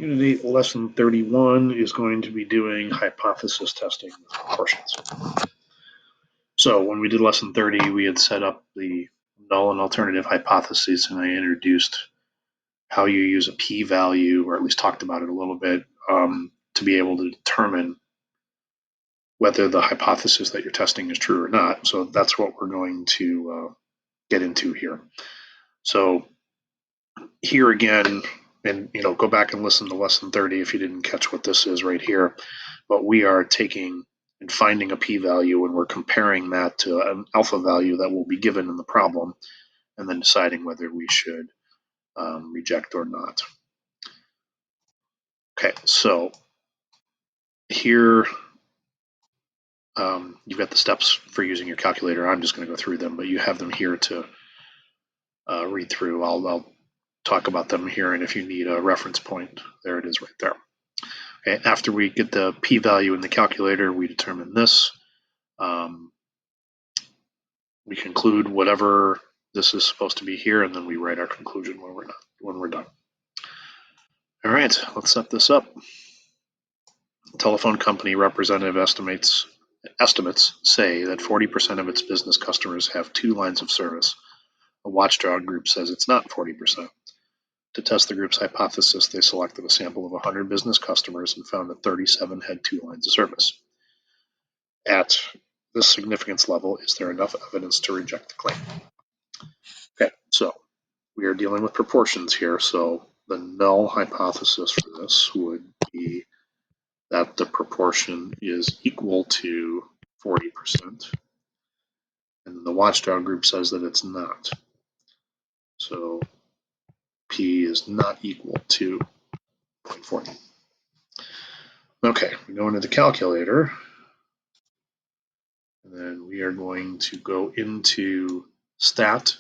Unit 8, lesson 31 is going to be doing hypothesis testing with proportions. So when we did lesson 30, we had set up the null and alternative hypotheses, and I introduced how you use a p-value, or at least talked about it a little bit, to be able to determine whether the hypothesis that you're testing is true or not. So that's what we're going to get into here. So here again, and go back and listen to lesson 30 if you didn't catch what this is right here. But we are taking and finding a p-value, and we're comparing that to an alpha value that will be given in the problem, and then deciding whether we should reject or not. Okay, so here you've got the steps for using your calculator. I'm just going to go through them, but you have them here to read through. I'll talk about them here, and if you need a reference point, there it is right there. Okay, after we get the p-value in the calculator, we determine this. We conclude whatever this is supposed to be here, and then we write our conclusion when we're done. All right, let's set this up. The telephone company representative estimates say that 40% of its business customers have 2 lines of service. A watchdog group says it's not 40%. To test the group's hypothesis, they selected a sample of 100 business customers and found that 37 had 2 lines of service. At this significance level, is there enough evidence to reject the claim? Okay, so we are dealing with proportions here, so the null hypothesis for this would be that the proportion is equal to 40%, and the watchdog group says that it's not. So P is not equal to 0.40. Okay, we go into the calculator, and then we are going to go into stat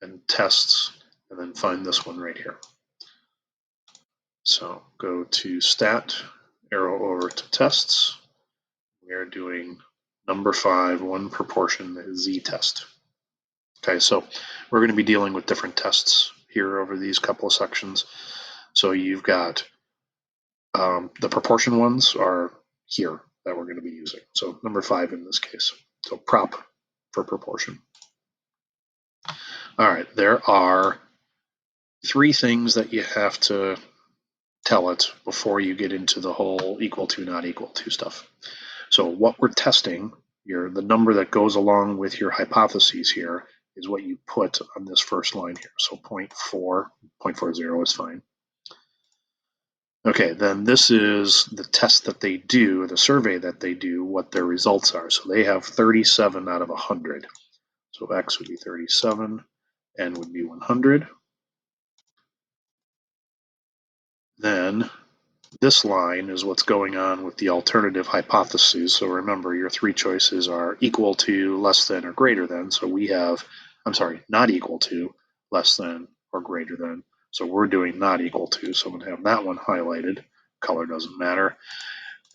and tests, and then find this one right here. So go to stat, arrow over to tests. We are doing number 5, one proportion z-test. Okay, so we're going to be dealing with different tests here over these couple of sections. So you've got the proportion ones are here that we're going to be using. So number 5 in this case. So prop for proportion. All right, there are 3 things that you have to tell it before you get into the whole equal to, not equal to stuff. So what we're testing, the number that goes along with your hypotheses here, is what you put on this first line here. So 0.40 is fine. Okay, then this is the test that they do, the survey that they do, what their results are. So they have 37 out of 100. So X would be 37, N would be 100. Then this line is what's going on with the alternative hypotheses. So remember, your 3 choices are equal to, less than, or greater than. So we have, not equal to, less than, or greater than. So we're doing not equal to. So I'm going to have that one highlighted. Color doesn't matter.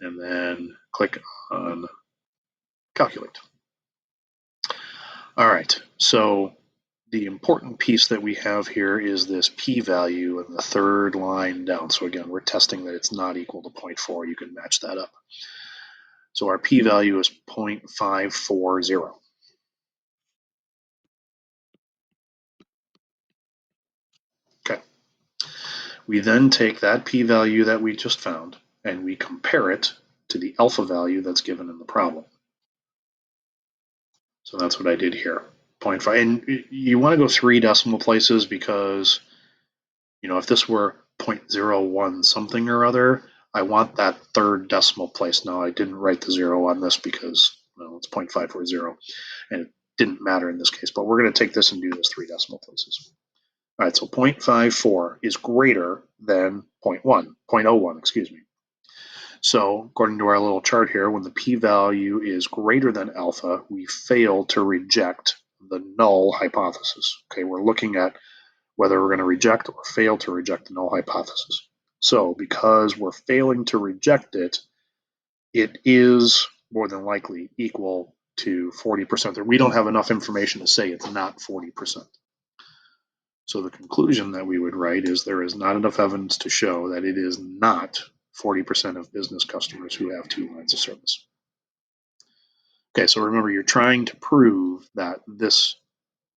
And then click on calculate. All right, so the important piece that we have here is this p-value in the 3rd line down. So again, we're testing that it's not equal to 0.4. You can match that up. So our p-value is 0.540. Okay. We then take that p-value that we just found and we compare it to the alpha value that's given in the problem. So that's what I did here. 0.5. And you want to go 3 decimal places because, if this were 0.01 something or other, I want that 3rd decimal place. Now, I didn't write the 0 on this because, it's 0.540, and it didn't matter in this case. But we're going to take this and do this 3 decimal places. All right, so 0.54 is greater than 0.01, excuse me. So according to our little chart here, when the p-value is greater than alpha, we fail to reject the null hypothesis. Okay, we're looking at whether we're going to reject or fail to reject the null hypothesis. So because we're failing to reject it, it is more than likely equal to 40%. We don't have enough information to say it's not 40%. So the conclusion that we would write is there is not enough evidence to show that it is not 40% of business customers who have two lines of service. Okay, so remember, you're trying to prove that this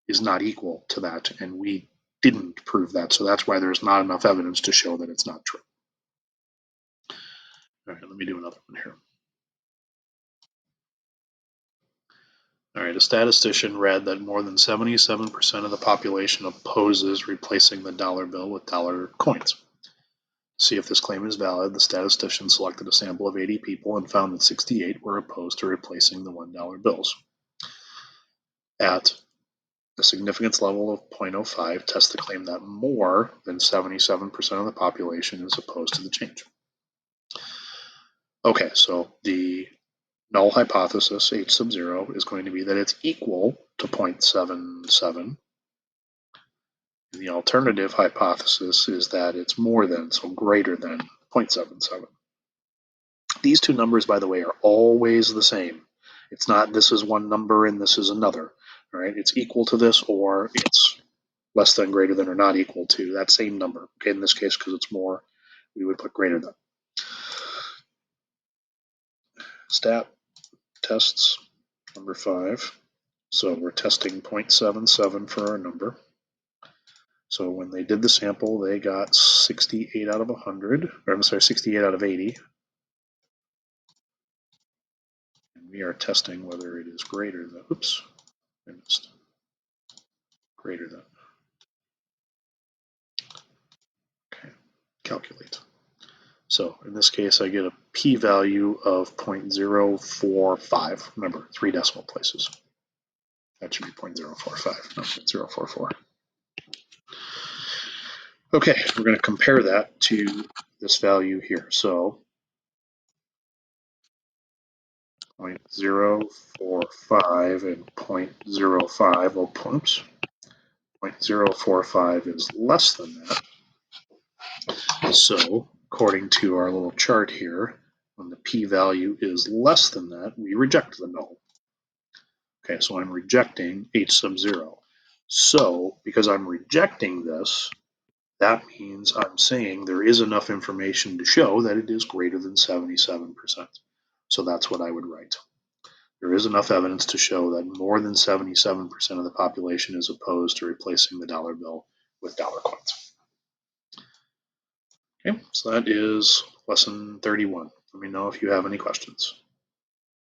is not equal to that, and we didn't prove that, so that's why there's not enough evidence to show that it's not true. All right, let me do another one here. All right, a statistician read that more than 77% of the population opposes replacing the dollar bill with dollar coins. To see if this claim is valid, the statistician selected a sample of 80 people and found that 68 were opposed to replacing the $1 bills. At a significance level of 0.05, test the claim that more than 77% of the population is opposed to the change. Okay, so the null hypothesis, H sub 0, is going to be that it's equal to 0.77. And the alternative hypothesis is that it's more than, so greater than 0.77. These two numbers, by the way, are always the same. It's not this is one number and this is another. All right, it's equal to this or it's less than, greater than, or not equal to that same number. Okay, in this case, because it's more, we would put greater than. Stat tests, number 5. So we're testing 0.77 for our number. So when they did the sample, they got 68 out of 100, or I'm sorry, 68 out of 80. And we are testing whether it is greater than, oops, I missed, greater than. Okay, calculate. So in this case, I get a p-value of 0.045. Remember, 3 decimal places. That should be 0.045, not 0.044. Okay, we're going to compare that to this value here. So 0.045 and 0.05, oh, oops, 0.045 is less than that. So according to our little chart here, when the p-value is less than that, we reject the null. Okay, so I'm rejecting H sub 0. So because I'm rejecting this, that means I'm saying there is enough information to show that it is greater than 77%. So that's what I would write. There is enough evidence to show that more than 77% of the population is opposed to replacing the dollar bill with dollar coins. Okay, so that is lesson 31. Let me know if you have any questions.